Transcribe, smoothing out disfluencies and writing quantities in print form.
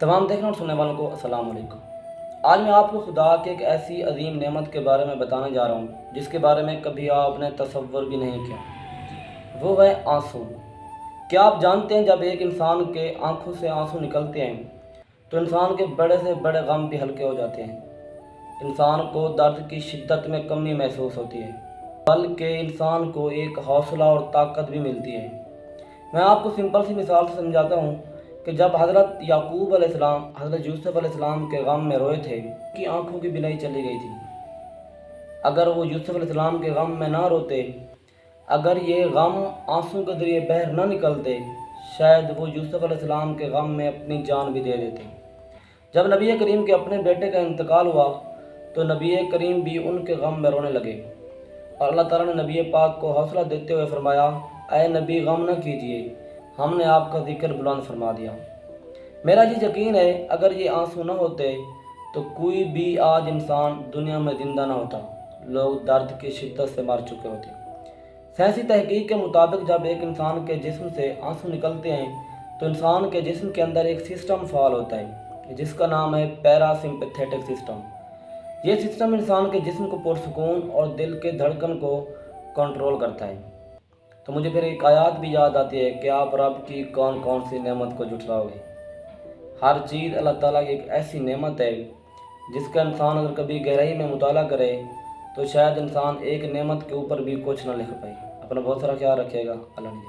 تمام دیکھنے اور سننے والوں کو السلام علیکم۔ آج میں آپ کو خدا کے ایک ایسی عظیم نعمت کے بارے میں بتانے جا رہا ہوں جس کے بارے میں کبھی آپ نے تصور بھی نہیں کیا۔ وہ ہے آنسو۔ کیا آپ جانتے ہیں جب ایک انسان کے آنکھوں سے آنسو نکلتے ہیں تو انسان کے بڑے سے بڑے غم بھی ہلکے ہو جاتے ہیں۔ انسان کو درد کی شدت میں کمی محسوس ہوتی ہے، بلکہ انسان کو ایک حوصلہ اور طاقت بھی ملتی ہے۔ میں آپ کو سمپل سی مثال سے سمجھاتا ہوں کہ جب حضرت یعقوب علیہ السلام حضرت یوسف علیہ السلام کے غم میں روئے تھے، ان کی آنکھوں کی بینائی چلی گئی تھی۔ اگر وہ یوسف علیہ السلام کے غم میں نہ روتے، اگر یہ غم آنسوں کے ذریعے باہر نہ نکلتے، شاید وہ یوسف علیہ السلام کے غم میں اپنی جان بھی دے دیتے۔ جب نبی کریم کے اپنے بیٹے کا انتقال ہوا تو نبی کریم بھی ان کے غم میں رونے لگے، اور اللہ تعالیٰ نے نبی پاک کو حوصلہ دیتے ہوئے فرمایا، اے نبی غم نہ کیجیے، ہم نے آپ کا ذکر بلند فرما دیا۔ میرا یہ یقین ہے اگر یہ آنسو نہ ہوتے تو کوئی بھی آج انسان دنیا میں زندہ نہ ہوتا، لوگ درد کی شدت سے مر چکے ہوتے۔ سائنسی تحقیق کے مطابق جب ایک انسان کے جسم سے آنسو نکلتے ہیں تو انسان کے جسم کے اندر ایک سسٹم فعال ہوتا ہے جس کا نام ہے پیرا سمپیتھیٹک سسٹم۔ یہ سسٹم انسان کے جسم کو پرسکون اور دل کے دھڑکن کو کنٹرول کرتا ہے۔ تو مجھے پھر ایک آیات بھی یاد آتی ہے کہ آپ رب کی کون کون سی نعمت کو جھٹلاؤ گے۔ ہر چیز اللہ تعالیٰ کی ایک ایسی نعمت ہے جس کا انسان اگر کبھی گہرائی میں مطالعہ کرے تو شاید انسان ایک نعمت کے اوپر بھی کچھ نہ لکھ پائے۔ اپنا بہت سارا خیال رکھیے گا۔ اللہ نے